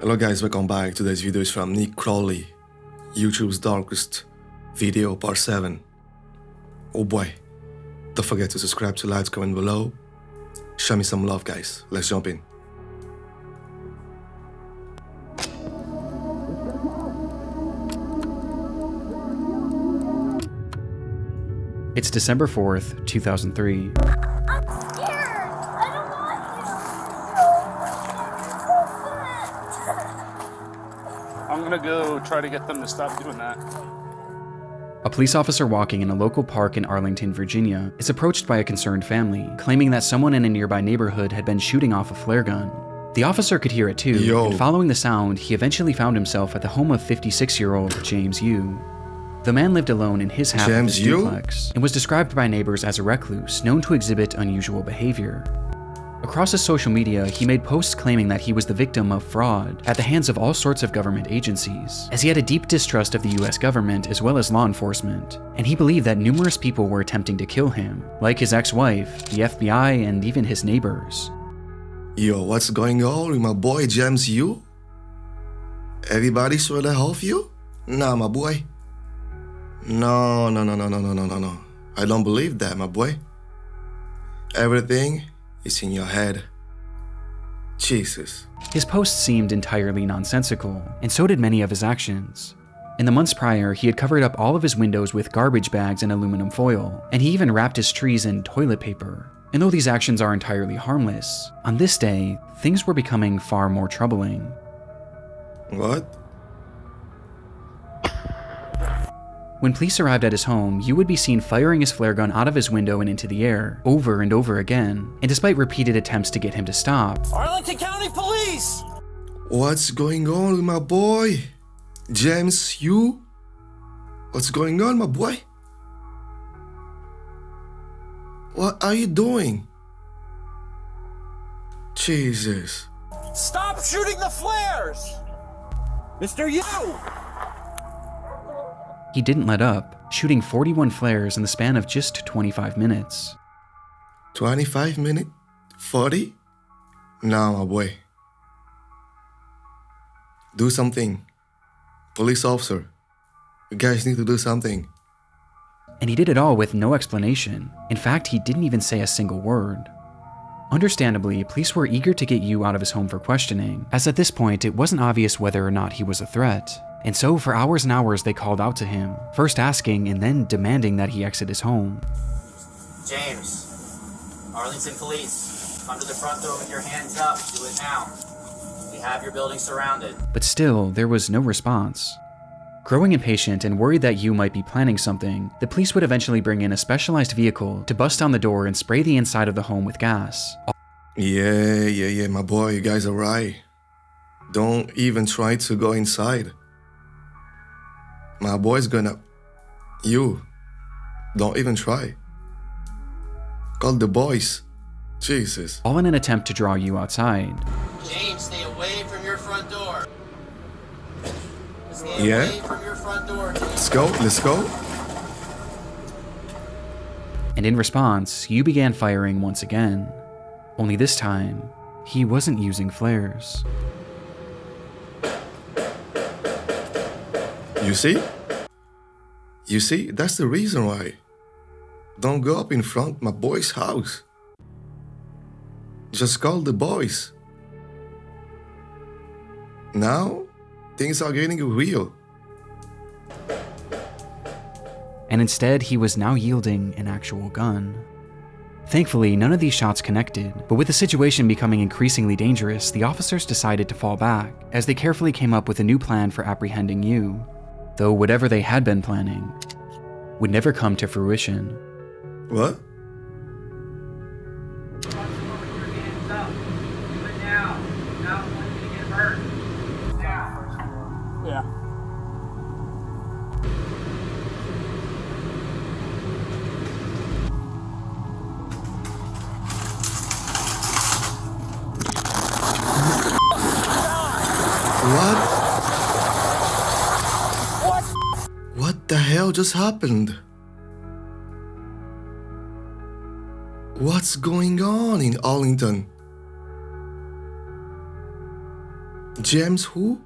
Hello guys, welcome back. Today's video is from Crowley, YouTube's darkest video, part 7. Oh boy, don't forget to subscribe, to like, comment below. Show me some love guys, let's jump in. It's December 4th, 2003. I'm gonna go try to get them to stop doing that. A police officer walking in a local park in Arlington, Virginia, is approached by a concerned family, claiming that someone in a nearby neighborhood had been shooting off a flare gun. The officer could hear it too, and following the sound, he eventually found himself at the home of 56-year-old James Yoo. The man lived alone in his half of his duplex, and was described by neighbors as a recluse, known to exhibit unusual behavior. Across his social media, he made posts claiming that he was the victim of fraud at the hands of all sorts of government agencies, as he had a deep distrust of the US government as well as law enforcement, and he believed that numerous people were attempting to kill him, like his ex-wife, the FBI, and even his neighbors. Yo, what's going on with my boy James Yoo? Everybody sort of help you? Nah, my boy. No. I don't believe that, my boy. Everything is in your head. Jesus. His posts seemed entirely nonsensical, and so did many of his actions. In the months prior, he had covered up all of his windows with garbage bags and aluminum foil, and he even wrapped his trees in toilet paper. And though these actions are entirely harmless, on this day, things were becoming far more troubling. What? When police arrived at his home, Yoo would be seen firing his flare gun out of his window and into the air, over and over again, and despite repeated attempts to get him to stop. Arlington County Police! What's going on with my boy? James Yoo? What's going on, my boy? What are you doing? Jesus. Stop shooting the flares! Mr. Yoo! He didn't let up, shooting 41 flares in the span of just 25 minutes. 25 minutes? 40? Nah, my boy. Do something. Police officer. You guys need to do something. And he did it all with no explanation. In fact, he didn't even say a single word. Understandably, police were eager to get Yoo out of his home for questioning, as at this point it wasn't obvious whether or not he was a threat. And so for hours and hours they called out to him, first asking and then demanding that he exit his home. James, Arlington Police, come to the front door with your hands up, do it now. We have your building surrounded. But still, there was no response. Growing impatient and worried that Yoo might be planning something, the police would eventually bring in a specialized vehicle to bust down the door and spray the inside of the home with gas. Yeah, my boy, you guys are right. Don't even try to go inside. My boy's gonna... You. Don't even try. Call the boys. Jesus. All in an attempt to draw Yoo outside. James, stay away from your front door. Stay away from your front door. Let's go. And in response, Yoo began firing once again. Only this time, he wasn't using flares. You see? That's the reason why. Don't go up in front of my boy's house. Just call the boys. Now, things are getting real. And instead, he was now yielding an actual gun. Thankfully, none of these shots connected, but with the situation becoming increasingly dangerous, the officers decided to fall back, as they carefully came up with a new plan for apprehending Yoo. Though whatever they had been planning would never come to fruition. What? Yeah. What the hell just happened? What's going on in Arlington? James who?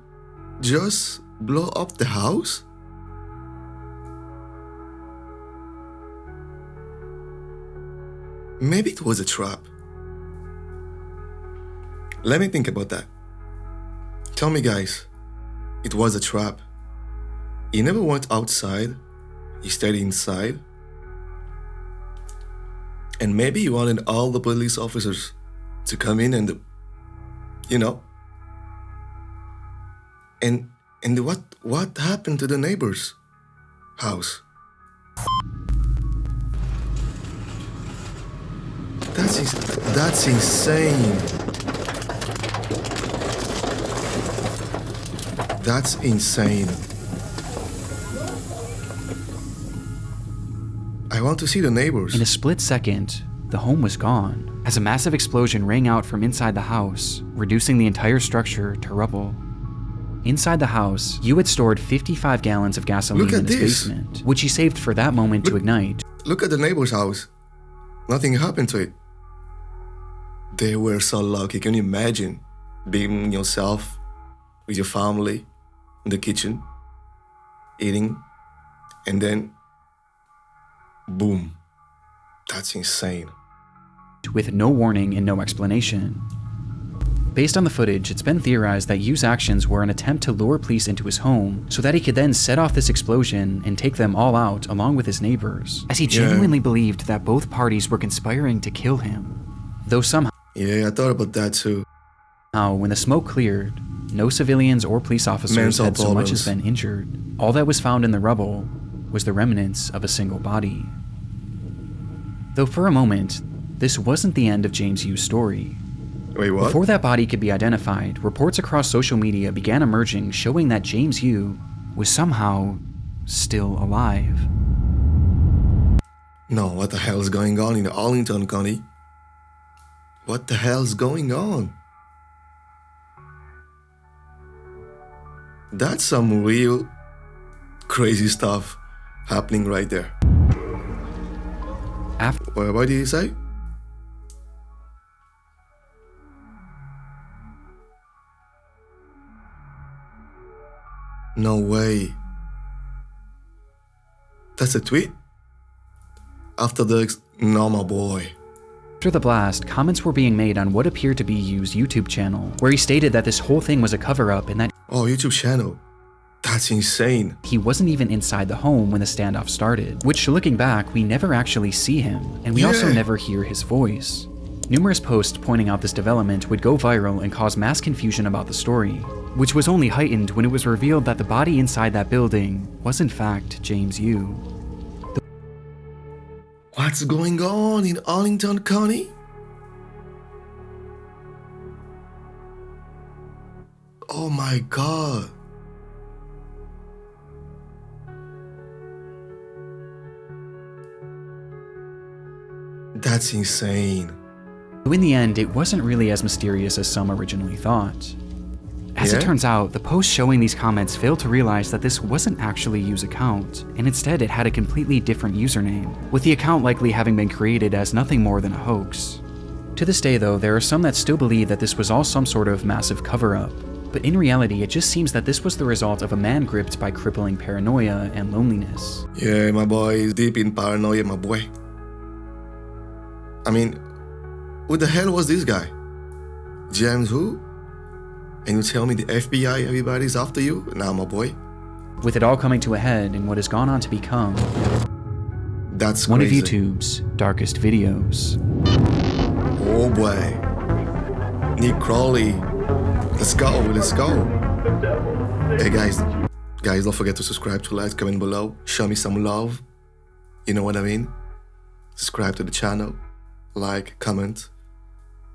Just blow up the house? Maybe it was a trap. Let me think about that. Tell me, guys, it was a trap. He never went outside. He stayed inside. And maybe he wanted all the police officers to come in and, you know. And what happened to the neighbor's house? That's insane. That's insane. I want to see the neighbors. In a split second, the home was gone, as a massive explosion rang out from inside the house, reducing the entire structure to rubble. Inside the house, Yoo had stored 55 gallons of gasoline in his basement, which he saved for that moment to ignite. Look at the neighbor's house. Nothing happened to it. They were so lucky. Can you imagine being yourself with your family in the kitchen, eating, and then boom. That's insane. With no warning and no explanation. Based on the footage, it's been theorized that Yoo's actions were an attempt to lure police into his home so that he could then set off this explosion and take them all out along with his neighbors, as he genuinely believed that both parties were conspiring to kill him. Though somehow, I thought about that too. When the smoke cleared, no civilians or police officers had so much as been injured. All that was found in the rubble was the remnants of a single body. Though for a moment, this wasn't the end of James Yoo's story. Wait, what? Before that body could be identified, reports across social media began emerging showing that James Yoo was somehow still alive. No, what the hell is going on in Arlington County? What the hell is going on? That's some real crazy stuff happening right there. What did you say? No way. That's a tweet? After the... No, my boy. After the blast, comments were being made on what appeared to be Yoo's YouTube channel, where he stated that this whole thing was a cover-up and that YouTube channel. That's insane. He wasn't even inside the home when the standoff started, which looking back, we never actually see him, and we also never hear his voice. Numerous posts pointing out this development would go viral and cause mass confusion about the story, which was only heightened when it was revealed that the body inside that building was in fact James Yoo. What's going on in Arlington County? Oh my god. That's insane. In the end, it wasn't really as mysterious as some originally thought. As it turns out, the post showing these comments failed to realize that this wasn't actually Yoo's account, and instead it had a completely different username, with the account likely having been created as nothing more than a hoax. To this day though, there are some that still believe that this was all some sort of massive cover-up, but in reality it just seems that this was the result of a man gripped by crippling paranoia and loneliness. Yeah, my boy is deep in paranoia, my boy. I mean, who the hell was this guy? James who? And you tell me the FBI, everybody's after you? Nah, my boy. With it all coming to a head in what has gone on to become That's one crazy. of YouTube's darkest videos. Oh boy. Nick Crowley. Let's go, let's go. Hey guys, don't forget to subscribe, to like, comment below. Show me some love. You know what I mean? Subscribe to the channel. Like, comment.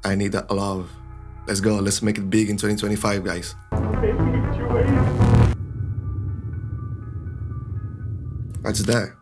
I need that love. Let's go, let's make it big in 2025, guys. What's that?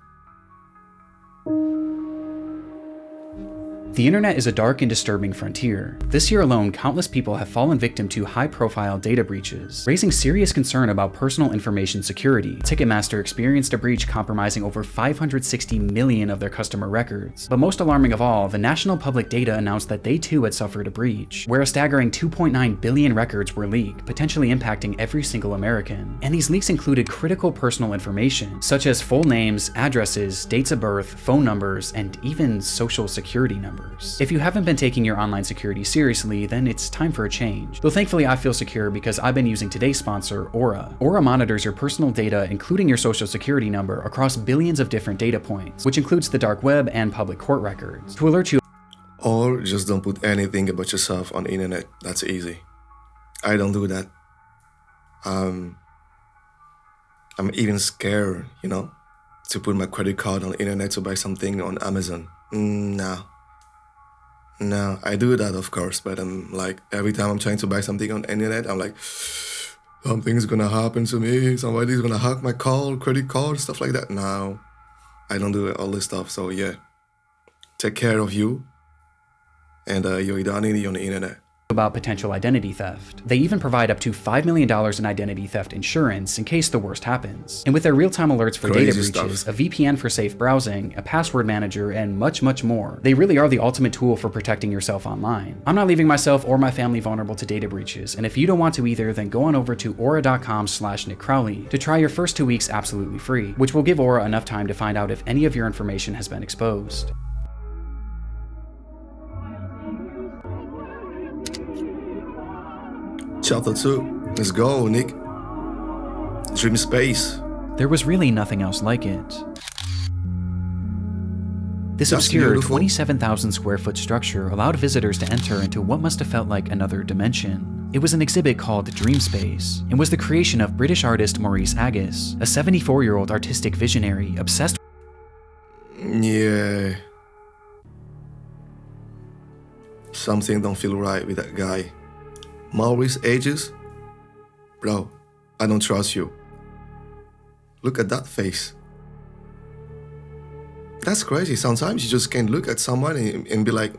The internet is a dark and disturbing frontier. This year alone, countless people have fallen victim to high-profile data breaches, raising serious concern about personal information security. Ticketmaster experienced a breach compromising over 560 million of their customer records. But most alarming of all, the National Public Data announced that they too had suffered a breach, where a staggering 2.9 billion records were leaked, potentially impacting every single American. And these leaks included critical personal information, such as full names, addresses, dates of birth, phone numbers, and even social security numbers. If you haven't been taking your online security seriously, then it's time for a change. Though thankfully I feel secure because I've been using today's sponsor, Aura. Aura monitors your personal data, including your social security number, across billions of different data points, which includes the dark web and public court records, to alert you. Or just don't put anything about yourself on the internet. That's easy. I don't do that. I'm even scared, to put my credit card on the internet to buy something on Amazon. No, I do that, of course, but every time I'm trying to buy something on the internet, I'm like, something's gonna happen to me, somebody's gonna hack my credit card, stuff like that. No, I don't do all this stuff, so yeah. Take care of you and your identity on the internet. About potential identity theft. They even provide up to $5 million in identity theft insurance in case the worst happens. And with their real-time alerts for data breaches, a VPN for safe browsing, a password manager, and much, much more, they really are the ultimate tool for protecting yourself online. I'm not leaving myself or my family vulnerable to data breaches, and if you don't want to either, then go on over to aura.com/Nick Crowley to try your first 2 weeks absolutely free, which will give Aura enough time to find out if any of your information has been exposed. Chapter 2. Let's go, Nick. Dreamspace. There was really nothing else like it. This obscure 27,000 square foot structure allowed visitors to enter into what must have felt like another dimension. It was an exhibit called Dreamspace, and was the creation of British artist Maurice Agus, a 74-year-old artistic visionary obsessed. Yeah. Something don't feel right with that guy. Maurice Agus? Bro, I don't trust you. Look at that face. That's crazy. Sometimes you just can't look at someone and be like,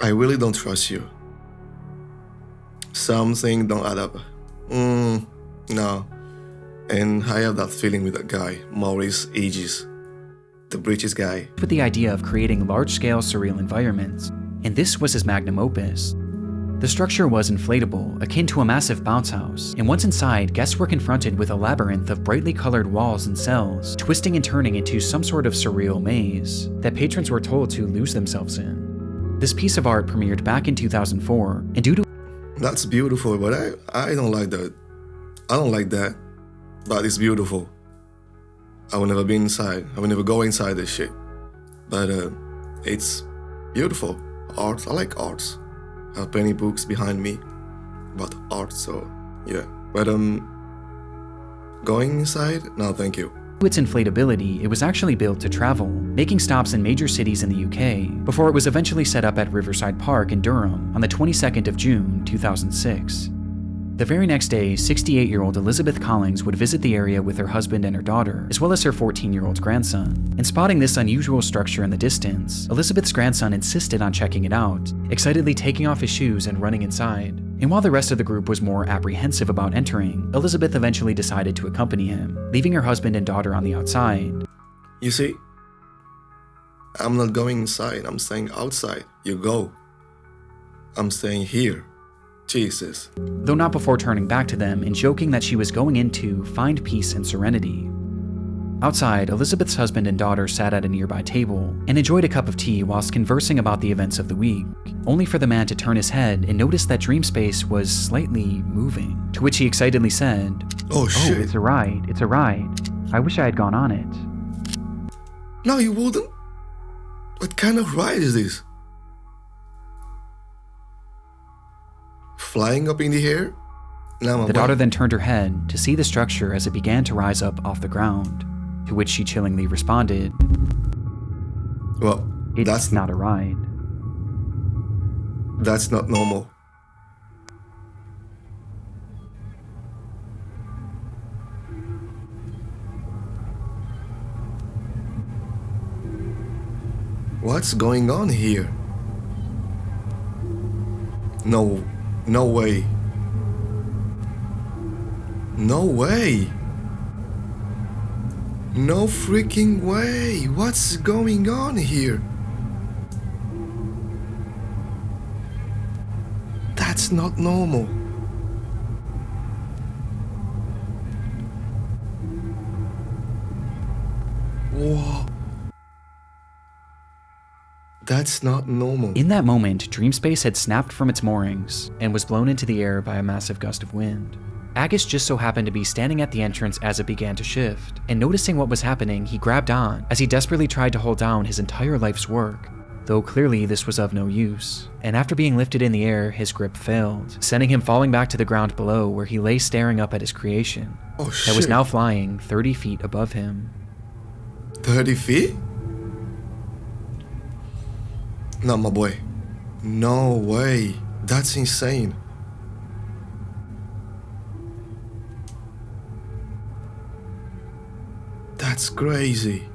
I really don't trust you. Something don't add up. No. And I have that feeling with that guy, Maurice Agus, the British guy. With the idea of creating large-scale surreal environments, and this was his magnum opus. The structure was inflatable, akin to a massive bounce house, and once inside, guests were confronted with a labyrinth of brightly colored walls and cells, twisting and turning into some sort of surreal maze that patrons were told to lose themselves in. This piece of art premiered back in 2004, and due to— That's beautiful, but I don't like that. I don't like that, but it's beautiful. I will never be inside. I will never go inside this shit. But it's beautiful. Art, I like arts. I have plenty books behind me about art, so yeah. But going inside? No, thank you. its inflatability, it was actually built to travel, making stops in major cities in the UK, before it was eventually set up at Riverside Park in Durham on the 22nd of June, 2006. The very next day, 68-year-old Elizabeth Collings would visit the area with her husband and her daughter, as well as her 14-year-old grandson. And spotting this unusual structure in the distance, Elizabeth's grandson insisted on checking it out, excitedly taking off his shoes and running inside. And while the rest of the group was more apprehensive about entering, Elizabeth eventually decided to accompany him, leaving her husband and daughter on the outside. You see, I'm not going inside, I'm staying outside. You go. I'm staying here. Jesus. Though not before turning back to them and joking that she was going in to find peace and serenity. Outside, Elizabeth's husband and daughter sat at a nearby table and enjoyed a cup of tea whilst conversing about the events of the week, only for the man to turn his head and notice that Dreamspace was slightly moving, to which he excitedly said, Oh shit. Oh, it's a ride. I wish I had gone on it. No, you wouldn't? What kind of ride is this? Flying up in the air? No, the daughter then turned her head to see the structure as it began to rise up off the ground, to which she chillingly responded, Well, It's not a ride. That's not normal. What's going on here? No way. No way. No freaking way. What's going on here? That's not normal. Whoa. That's not normal. In that moment, Dreamspace had snapped from its moorings and was blown into the air by a massive gust of wind. Agus just so happened to be standing at the entrance as it began to shift, and noticing what was happening, he grabbed on as he desperately tried to hold down his entire life's work, though clearly this was of no use. And after being lifted in the air, his grip failed, sending him falling back to the ground below, where he lay staring up at his creation that was now flying 30 feet above him. 30 feet? No, my boy. No way. That's insane. That's crazy.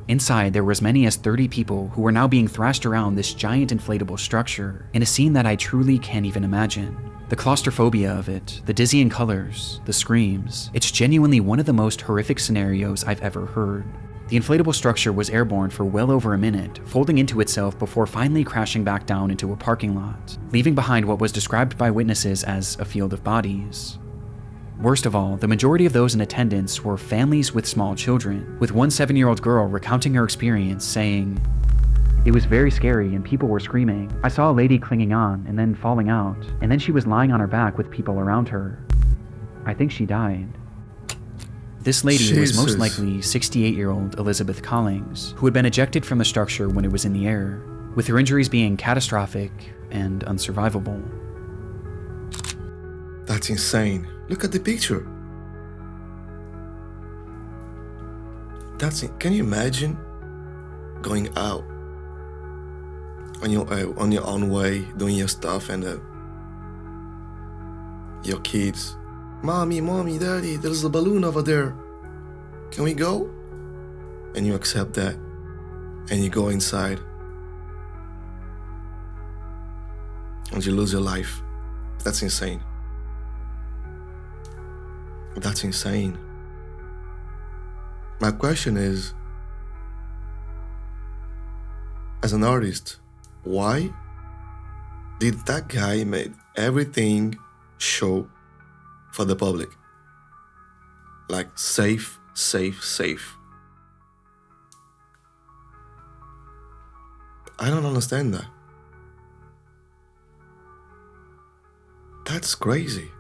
Inside, there were as many as 30 people who were now being thrashed around this giant inflatable structure in a scene that I truly can't even imagine. The claustrophobia of it, the dizzying colors, the screams. It's genuinely one of the most horrific scenarios I've ever heard. The inflatable structure was airborne for well over a minute, folding into itself before finally crashing back down into a parking lot, leaving behind what was described by witnesses as a field of bodies. Worst of all, the majority of those in attendance were families with small children, with one 7-year-old girl recounting her experience, saying, "It was very scary and people were screaming. I saw a lady clinging on and then falling out, and then she was lying on her back with people around her. I think she died." This lady was most likely 68-year-old Elizabeth Collings, who had been ejected from the structure when it was in the air, with her injuries being catastrophic and unsurvivable. That's insane. Look at the picture. Can you imagine going out on your own way, doing your stuff, and your kids, mommy, daddy, there's a balloon over there. Can we go? And you accept that, and you go inside, and you lose your life. That's insane. That's insane. My question is, as an artist, why did that guy make everything show for the public? Like safe. I don't understand that. That's crazy.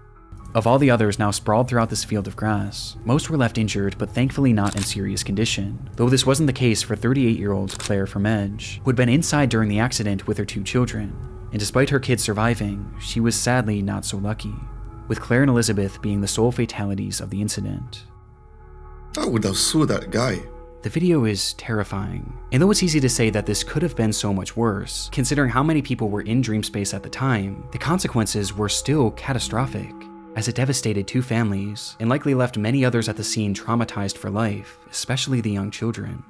Of all the others now sprawled throughout this field of grass, most were left injured but thankfully not in serious condition, though this wasn't the case for 38-year-old Claire Vermege, who had been inside during the accident with her 2 children, and despite her kids surviving, she was sadly not so lucky, with Claire and Elizabeth being the sole fatalities of the incident. I would have sued that guy. The video is terrifying, and though it's easy to say that this could have been so much worse, considering how many people were in Dreamspace at the time, the consequences were still catastrophic, as it devastated 2 families and likely left many others at the scene traumatized for life, especially the young children.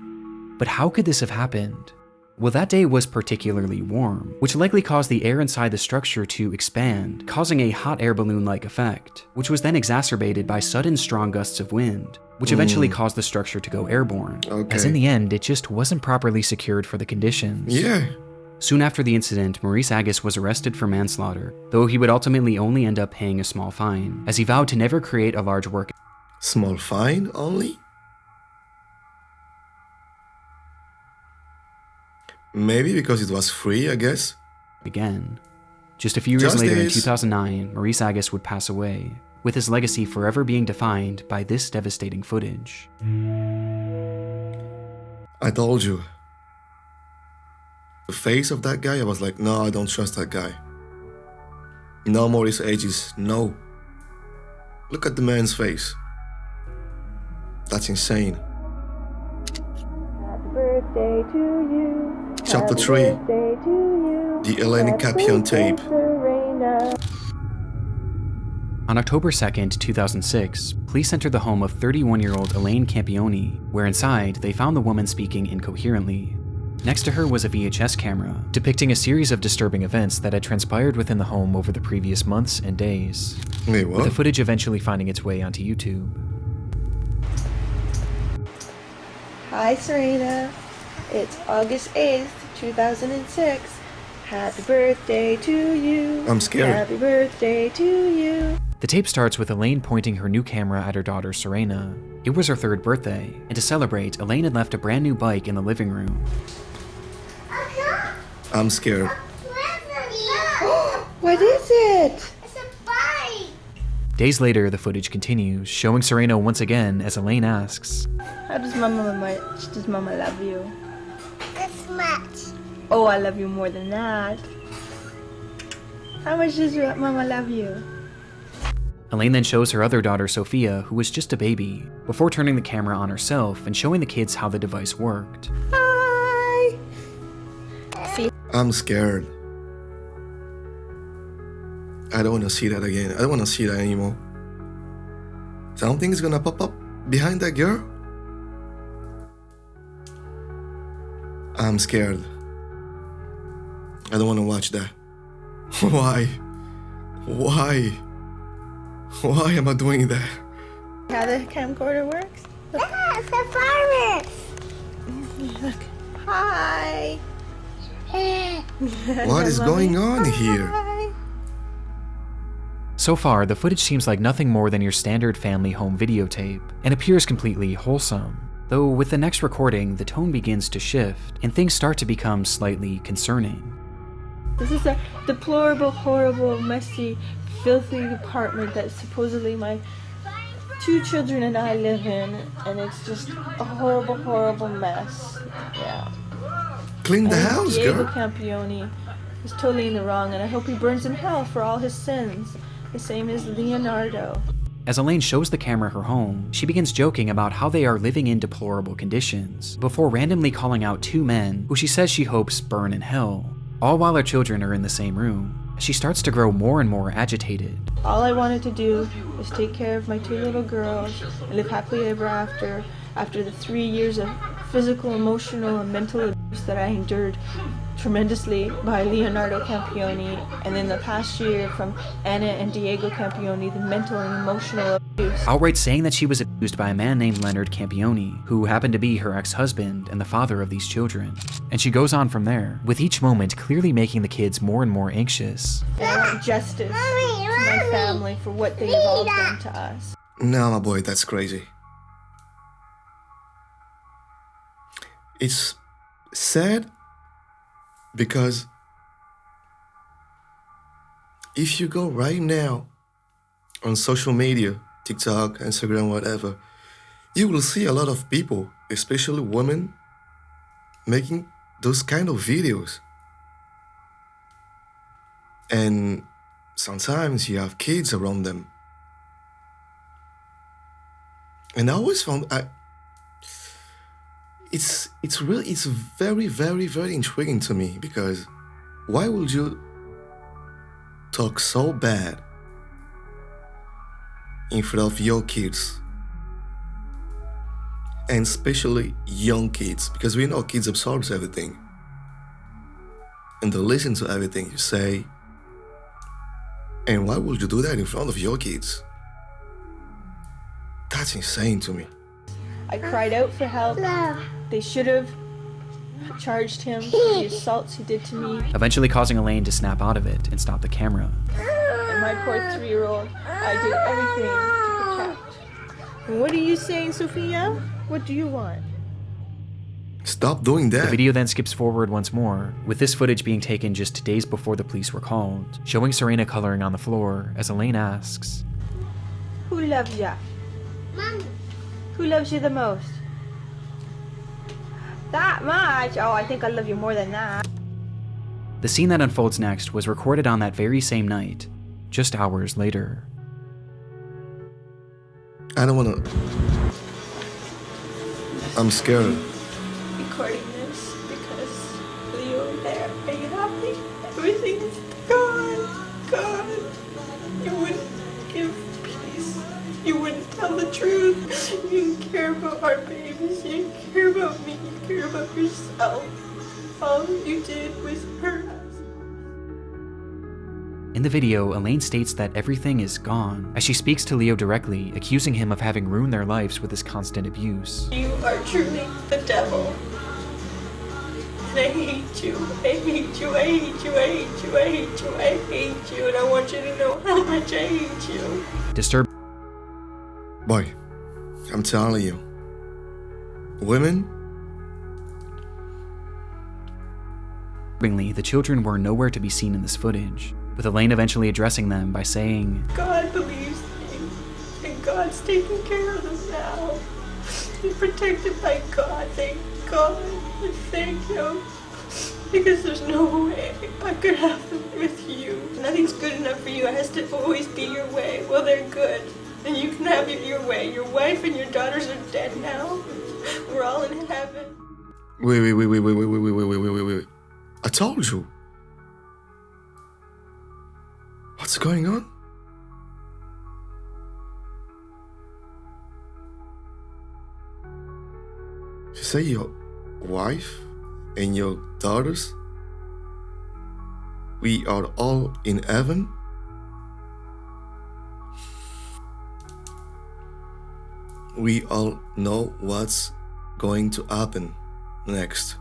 But how could this have happened? Well, that day was particularly warm, which likely caused the air inside the structure to expand, causing a hot air balloon-like effect, which was then exacerbated by sudden strong gusts of wind, which eventually caused the structure to go airborne, as in the end, it just wasn't properly secured for the conditions. Yeah. Soon after the incident, Maurice Agus was arrested for manslaughter, though he would ultimately only end up paying a small fine, as he vowed to never create a large work. Small fine only? Maybe because it was free, I guess. Again. Just a few years later in 2009, Maurice Agus would pass away, with his legacy forever being defined by this devastating footage. I told you. The face of that guy, I was like, no, I don't trust that guy. No, Maurice Agus, no. Look at the man's face. That's insane. Happy birthday to you. Chapter 3. The Elaine and Campione tape. On October 2nd, 2006, police entered the home of 31-year-old Elaine Campione, where inside they found the woman speaking incoherently. Next to her was a VHS camera, depicting a series of disturbing events that had transpired within the home over the previous months and days. Wait, what? With the footage eventually finding its way onto YouTube. Hi, Serena. It's August 8th, 2006. Happy birthday to you. I'm scared. Happy birthday to you. The tape starts with Elaine pointing her new camera at her daughter Serena. It was her 3rd birthday, and to celebrate, Elaine had left a brand new bike in the living room. I'm scared. What is it? It's a bike. Days later, the footage continues, showing Serena once again as Elaine asks, How does Mama love you? This much. Oh, I love you more than that. How much does Mama love you? Elaine then shows her other daughter Sophia, who was just a baby, before turning the camera on herself and showing the kids how the device worked. Hi. I'm scared. I don't want to see that again. I don't want to see that anymore. Something's gonna pop up behind that girl. I'm scared. I don't want to watch that. Why? Why? Why am I doing that? How the camcorder works? Yeah, it's the farmers. Look. Hi. What is going on here? Hi. So far, the footage seems like nothing more than your standard family home videotape, and appears completely wholesome. Though with the next recording, the tone begins to shift, and things start to become slightly concerning. This is a deplorable, horrible, messy, filthy apartment that supposedly my 2 children and I live in, and it's just a horrible, horrible mess. Yeah. Clean the And house, Diego girl. Campione is totally in the wrong, and I hope he burns in hell for all his sins, the same as Leonardo. As Elaine shows the camera her home, she begins joking about how they are living in deplorable conditions, before randomly calling out 2 men who she says she hopes burn in hell, all while her children are in the same room. She starts to grow more and more agitated. All I wanted to do was take care of my 2 little girls and live happily ever after the 3 years of physical, emotional, and mental abuse that I endured tremendously by Leonardo Campione, and then the past year from Anna and Diego Campione, the mental and emotional abuse. Outright saying that she was abused by a man named Leonard Campione, who happened to be her ex-husband and the father of these children. And she goes on from there, with each moment clearly making the kids more and more anxious. And I want justice to my family for what they have all done to us. No, my boy, that's crazy. It's sad because if you go right now on social media, TikTok, Instagram, whatever, you will see a lot of people, especially women, making those kind of videos. And sometimes you have kids around them. And I always found it's very, very, very intriguing to me, because why would you talk so bad in front of your kids? And especially young kids, because we know kids absorbs everything. And they listen to everything you say. And why would you do that in front of your kids? That's insane to me. I cried out for help. They should have charged him for the assaults he did to me. Eventually causing Elaine to snap out of it and stop the camera. And my poor 3-year-old, I did everything to protect. And what are you saying, Sophia? What do you want? Stop doing that. The video then skips forward once more, with this footage being taken just days before the police were called, showing Serena coloring on the floor as Elaine asks, Who loves ya? Mommy. Who loves you the most? That much? Oh, I think I love you more than that. The scene that unfolds next was recorded on that very same night, just hours later. I don't wanna... I'm scared. Recording this because Leo there. Are you happy? Everything's gone. You wouldn't give peace. You wouldn't tell the truth. You didn't care about our babies. You didn't care about me. You care about yourself. All you did was hurt us. In the video, Elaine states that everything is gone, as she speaks to Leo directly, accusing him of having ruined their lives with his constant abuse. You are truly the devil. And I hate you. I hate you. I hate you. I hate you. I hate you. I hate you. And I want you to know how much I hate you. Disturbingly, Boy, I'm telling you, women, the children were nowhere to be seen in this footage, with Elaine eventually addressing them by saying, God believes me, and God's taking care of them now. They're protected by God, thank God, and thank Him. Because there's no way I could have them with you. Nothing's good enough for you, it has to always be your way. Well, they're good, and you can have it your way. Your wife and your daughters are dead now. We're all in heaven. Wait. I told you. What's going on? You say your wife and your daughters? We are all in heaven? We all know what's going to happen next.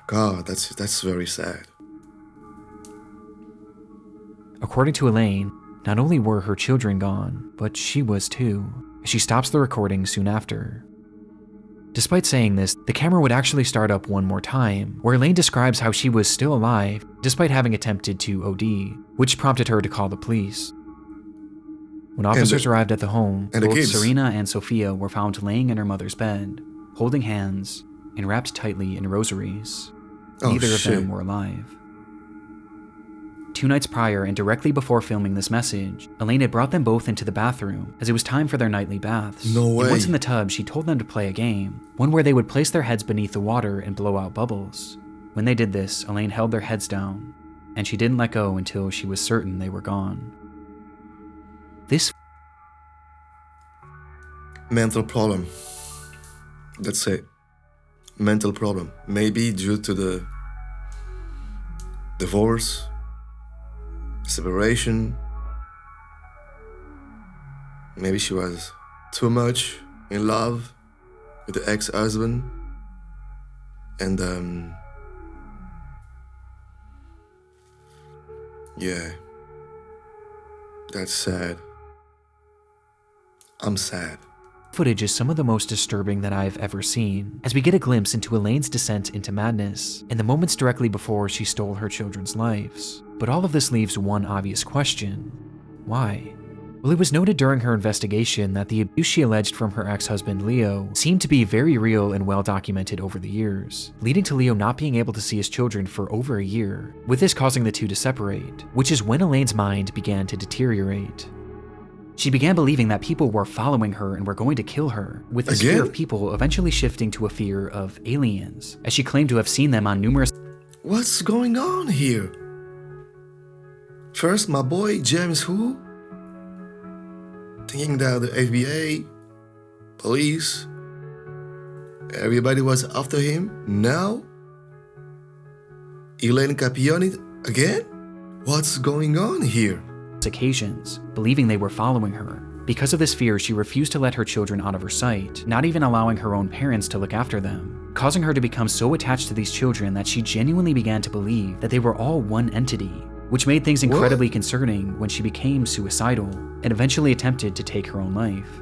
God, that's very sad. According to Elaine, not only were her children gone, but she was too. She stops the recording soon after. Despite saying this, the camera would actually start up one more time, where Elaine describes how she was still alive despite having attempted to OD, which prompted her to call the police. When officers arrived at the home, both Serena and Sophia were found laying in her mother's bed, holding hands and wrapped tightly in rosaries. Neither of them were alive. 2 nights prior, and directly before filming this message, Elaine had brought them both into the bathroom, as it was time for their nightly baths. No way. And once in the tub, she told them to play a game, one where they would place their heads beneath the water and blow out bubbles. When they did this, Elaine held their heads down, and she didn't let go until she was certain they were gone. This mental problem. That's it. Mental problem. Maybe due to the divorce, separation. Maybe she was too much in love with the ex-husband. And yeah, that's sad. I'm sad. footage is some of the most disturbing that I've ever seen, as we get a glimpse into Elaine's descent into madness in the moments directly before she stole her children's lives. But all of this leaves one obvious question: why? Well, it was noted during her investigation that the abuse she alleged from her ex-husband Leo seemed to be very real and well documented over the years, leading to Leo not being able to see his children for over a year, with this causing the two to separate, which is when Elaine's mind began to deteriorate. She began believing that people were following her and were going to kill her, with this fear of people eventually shifting to a fear of aliens, as she claimed to have seen them on numerous— What's going on here? First, my boy James who? Thinking that the FBI, police, everybody was after him. Now, Elaine Campione again? What's going on here? occasions, believing they were following her. Because of this fear, she refused to let her children out of her sight, not even allowing her own parents to look after them, causing her to become so attached to these children that she genuinely began to believe that they were all one entity, which made things incredibly concerning when she became suicidal and eventually attempted to take her own life.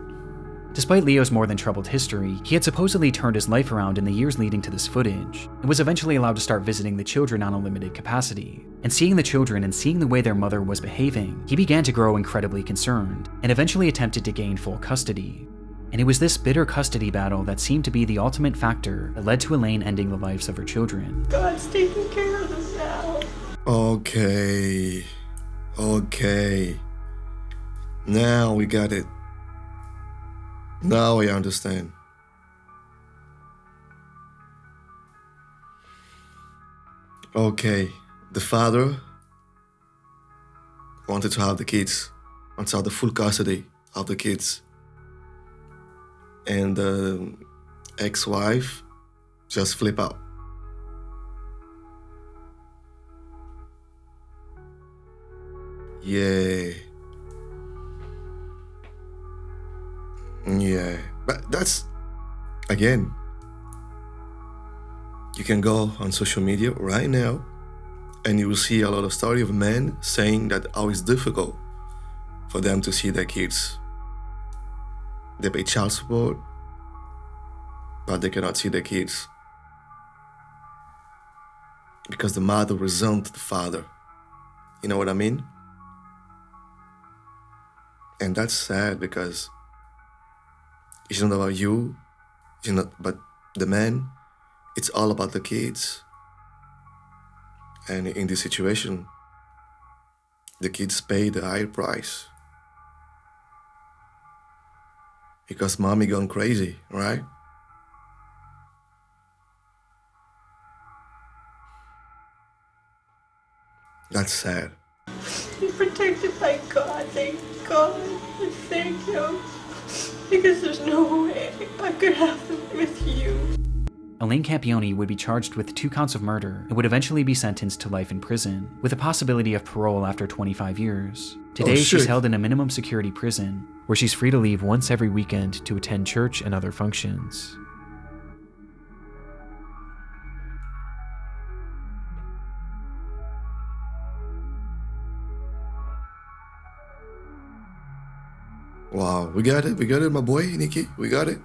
Despite Leo's more than troubled history, he had supposedly turned his life around in the years leading to this footage, and was eventually allowed to start visiting the children on a limited capacity. And seeing the children and seeing the way their mother was behaving, he began to grow incredibly concerned, and eventually attempted to gain full custody. And it was this bitter custody battle that seemed to be the ultimate factor that led to Elaine ending the lives of her children. God's taking care of us now. Okay. Now we got it. Now I understand. Okay, the father wanted to have the kids, wants to have the full custody of the kids. And the ex-wife just flip out. Yeah. Yeah. But that's, again, you can go on social media right now and you will see a lot of story of men saying that how it's difficult for them to see their kids. They pay child support, but they cannot see their kids because the mother resents the father. You know what I mean? And that's sad because it's not about you, it's not but the man. It's all about the kids. And in this situation, the kids pay the higher price. Because mommy gone crazy, right? That's sad. You're protected by God, thank God, and thank Him. Because there's no way I could have them with you. Elaine Campione would be charged with 2 counts of murder and would eventually be sentenced to life in prison, with a possibility of parole after 25 years. Today, she's held in a minimum security prison, where she's free to leave once every weekend to attend church and other functions. Wow, we got it, my boy, Nikki, we got it.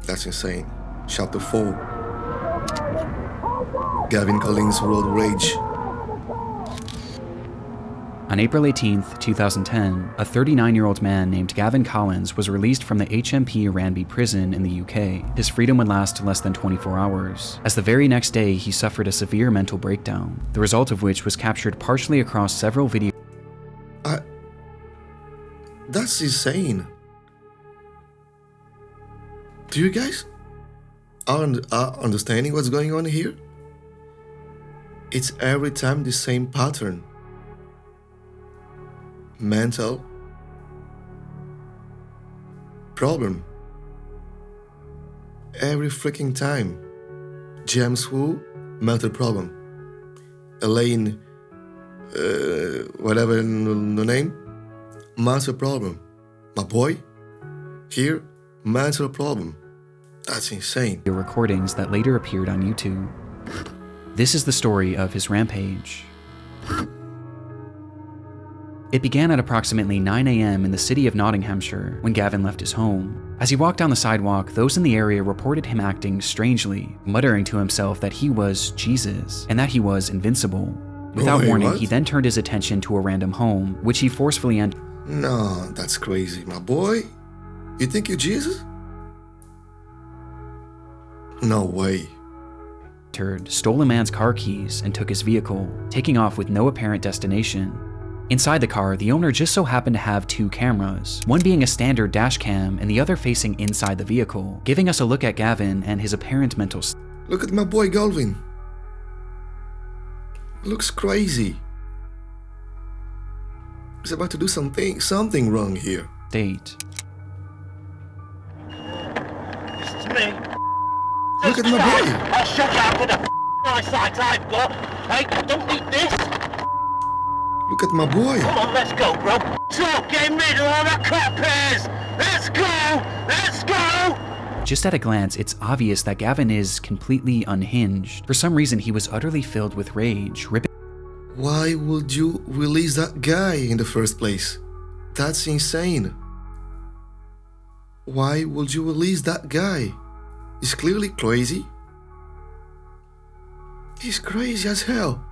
That's insane. Chapter 4. Gavin Collings' World Rage. On April 18, 2010, a 39-year-old man named Gavin Collins was released from the HMP Ranby prison in the UK. His freedom would last less than 24 hours, as the very next day he suffered a severe mental breakdown, the result of which was captured partially across several videos. That's insane. Do you guys are understanding what's going on here? It's every time the same pattern. Mental problem. Every freaking time. James Wu, mental problem. Elaine, whatever the name, mental problem. My boy, here, mental problem. That's insane. Recordings that later appeared on YouTube. This is the story of his rampage. It began at approximately 9 a.m. in the city of Nottinghamshire when Gavin left his home. As he walked down the sidewalk, those in the area reported him acting strangely, muttering to himself that he was Jesus and that he was invincible. Without warning, what? He then turned his attention to a random home, which he forcefully entered. No, that's crazy, my boy. You think you're Jesus? No way. Stole a man's car keys and took his vehicle, taking off with no apparent destination. Inside the car, the owner just so happened to have 2 cameras, one being a standard dash cam and the other facing inside the vehicle, giving us a look at Gavin and his apparent mental state. Look at my boy Gavin. Looks crazy. He's about to do something wrong here. This is me. Look at my boy. I'll shut you up with the eyesight I've got. Hey, don't need this. Look at my boy. Come on, let's go, bro. Stop getting rid of all that crap pairs. Let's go. Let's go. Just at a glance, it's obvious that Gavin is completely unhinged. For some reason, he was utterly filled with rage, ripping. Why would you release that guy in the first place? That's insane. Why would you release that guy? He's clearly crazy. He's crazy as hell.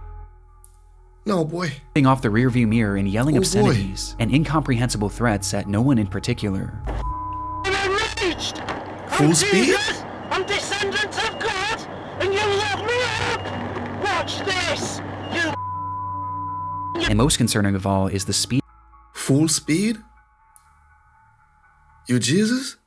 No, boy. Off the rearview mirror and yelling obscenities and incomprehensible threats at no one in particular. I'm enraged. Full speed? I'm descendant of God, and you lock me up. Watch this. You. And most concerning of all is the speed. Full speed? You Jesus?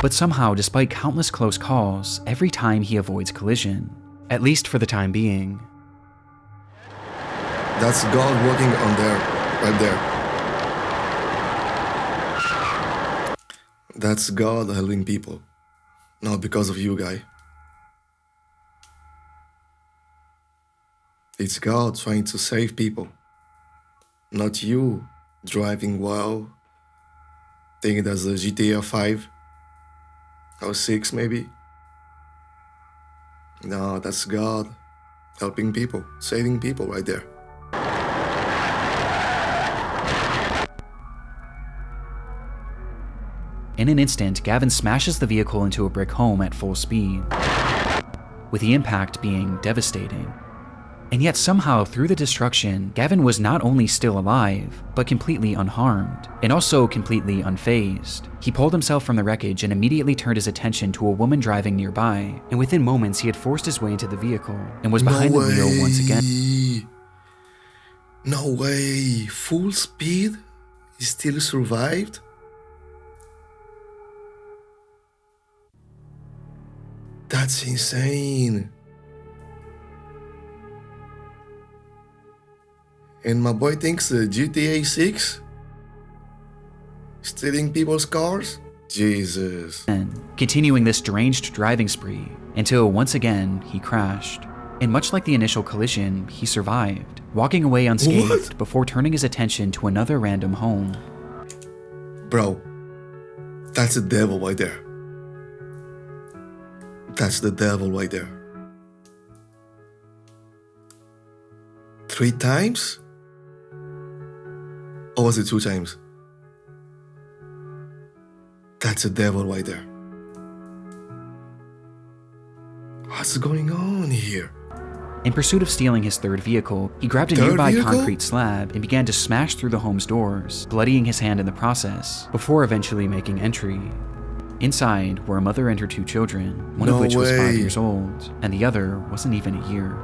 But somehow, despite countless close calls, every time he avoids collision. At least for the time being. That's God working on there, right there. That's God helping people, not because of you, guy. It's God trying to save people, not you driving well, thinking that's a GTA 5 or 6 maybe. No, that's God helping people, saving people right there. In an instant, Gavin smashes the vehicle into a brick home at full speed, with the impact being devastating. And yet somehow through the destruction, Gavin was not only still alive, but completely unharmed, and also completely unfazed. He pulled himself from the wreckage and immediately turned his attention to a woman driving nearby, and within moments he had forced his way into the vehicle, and was behind the wheel once again. No way, full speed? He still survived? That's insane. And my boy thinks GTA 6? Stealing people's cars? Jesus. Continuing this deranged driving spree until once again he crashed. And much like the initial collision, he survived, walking away unscathed before turning his attention to another random home. Bro, that's the devil right there. That's the devil right there. 3 times? Or was it 2 times? That's the devil right there. What's going on here? In pursuit of stealing his third vehicle, he grabbed a nearby concrete slab and began to smash through the home's doors, bloodying his hand in the process, before eventually making entry. Inside were a mother and her 2 children, one of which was 5 years old, and the other wasn't even a year.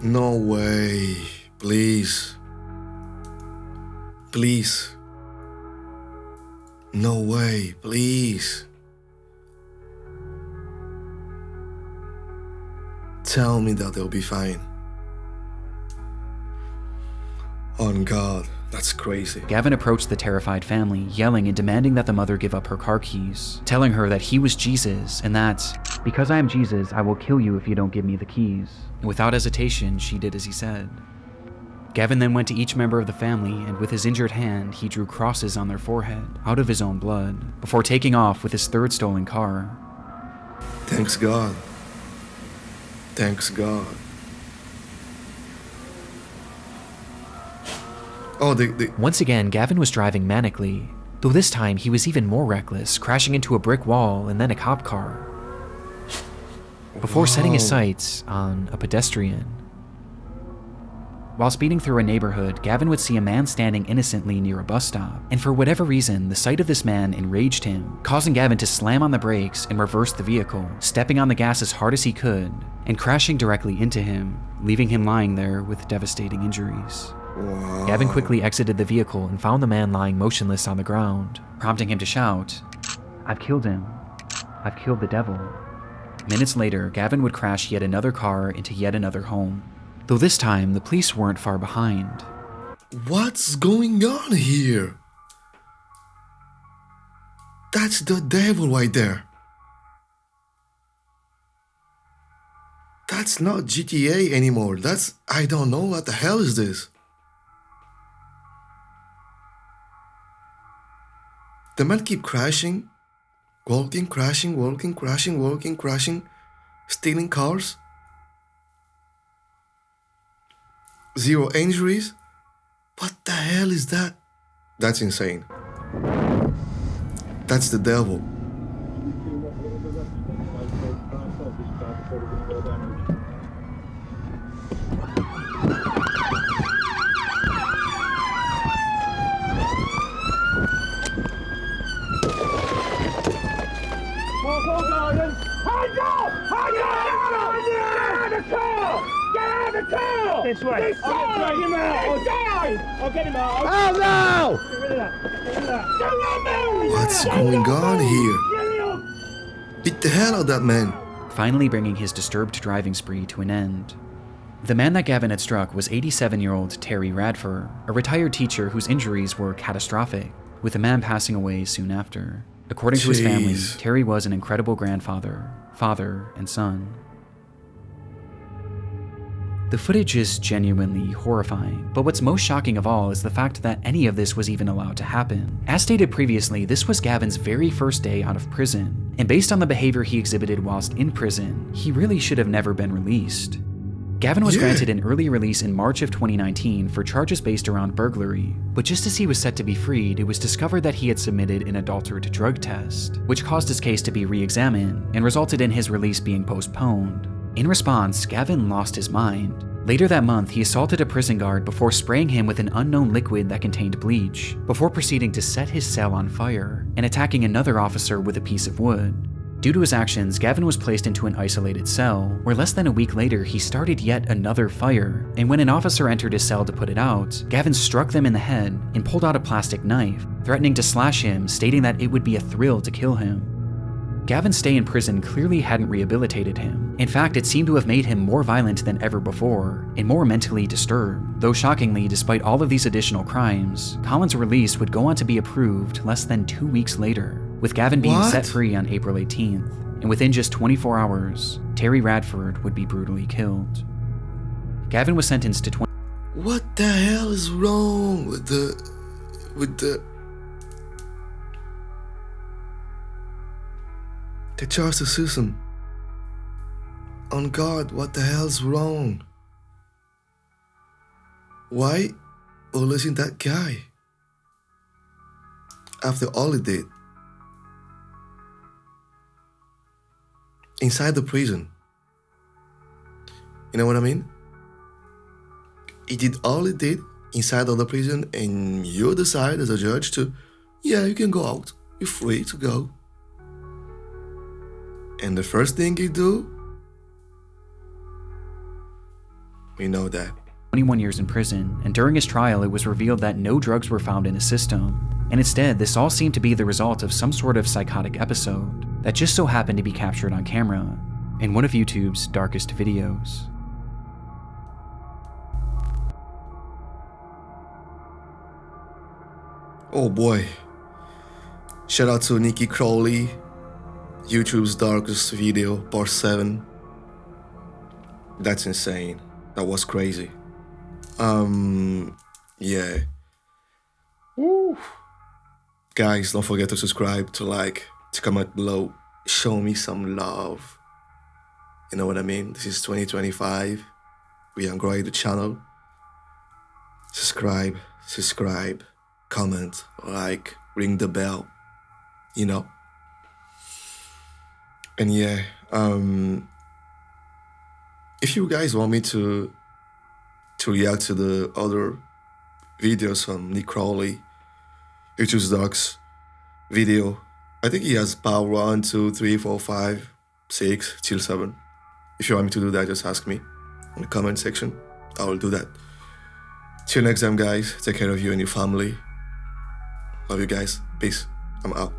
No way. Please. Please. No way, please. Tell me that they'll be fine. On God, that's crazy. Gavin approached the terrified family, yelling and demanding that the mother give up her car keys, telling her that he was Jesus and that, because I am Jesus, I will kill you if you don't give me the keys. And without hesitation, she did as he said. Gavin then went to each member of the family, and with his injured hand, he drew crosses on their forehead, out of his own blood, before taking off with his third stolen car. Thanks God. Thanks God. Oh, Once again, Gavin was driving manically, though this time he was even more reckless, crashing into a brick wall and then a cop car, before setting his sights on a pedestrian. While speeding through a neighborhood, Gavin would see a man standing innocently near a bus stop, and for whatever reason, the sight of this man enraged him, causing Gavin to slam on the brakes and reverse the vehicle, stepping on the gas as hard as he could, and crashing directly into him, leaving him lying there with devastating injuries. Wow. Gavin quickly exited the vehicle and found the man lying motionless on the ground, prompting him to shout, "I've killed him. I've killed the devil." Minutes later, Gavin would crash yet another car into yet another home, though this time the police weren't far behind. What's going on here? That's the devil right there. That's not GTA anymore. I don't know what the hell is this. The man keep crashing, walking, crashing, walking, crashing, walking, crashing, stealing cars. 0 injuries? What the hell is that? That's insane. That's the devil. This way. I'll get him out. I'll get him out. Oh no! Get rid of that. Get rid of that. What's going on here? Beat the hell out of that man. Finally bringing his disturbed driving spree to an end. The man that Gavin had struck was 87-year-old Terry Radford, a retired teacher whose injuries were catastrophic, with the man passing away soon after. According to his family, Terry was an incredible grandfather, father, and son. The footage is genuinely horrifying, but what's most shocking of all is the fact that any of this was even allowed to happen. As stated previously, this was Gavin's very first day out of prison, and based on the behavior he exhibited whilst in prison, he really should have never been released. Gavin was granted an early release in March of 2019 for charges based around burglary, but just as he was set to be freed, it was discovered that he had submitted an adulterate drug test, which caused his case to be re-examined and resulted in his release being postponed. In response, Gavin lost his mind. Later that month, he assaulted a prison guard before spraying him with an unknown liquid that contained bleach, before proceeding to set his cell on fire and attacking another officer with a piece of wood. Due to his actions, Gavin was placed into an isolated cell, where less than a week later he started yet another fire, and when an officer entered his cell to put it out, Gavin struck them in the head and pulled out a plastic knife, threatening to slash him, stating that it would be a thrill to kill him. Gavin's stay in prison clearly hadn't rehabilitated him. In fact, it seemed to have made him more violent than ever before, and more mentally disturbed. Though shockingly, despite all of these additional crimes, Collins' release would go on to be approved less than 2 weeks later, with Gavin being set free on April 18th, and within just 24 hours, Terry Radford would be brutally killed. Gavin was sentenced to 20. What the hell is wrong with the justice system? On God, what the hell's wrong? Why releasing that guy after all he did? Inside the prison. You know what I mean? He did all he did inside of the prison, and you decide as a judge to, yeah, you can go out. You're free to go. And the first thing you do, we know that. 21 years in prison, and during his trial it was revealed that no drugs were found in his system. And instead, this all seemed to be the result of some sort of psychotic episode that just so happened to be captured on camera in one of YouTube's darkest videos. Oh boy. Shout out to Nikki Crowley, YouTube's darkest video, part 7. That's insane. That was crazy. Yeah. Woo. Guys, don't forget to subscribe, to like, to comment below. Show me some love. You know what I mean? This is 2025. We are growing the channel. Subscribe, comment, like, ring the bell. You know. And yeah, if you guys want me to react to the other videos from Nick Crowley, YouTube's Docs video, I think he has power 1, 2, 3, 4, 5, 6 till 7. If you want me to do that, just ask me in the comment section. I will do that. Till next time, guys. Take care of you and your family. Love you guys. Peace. I'm out.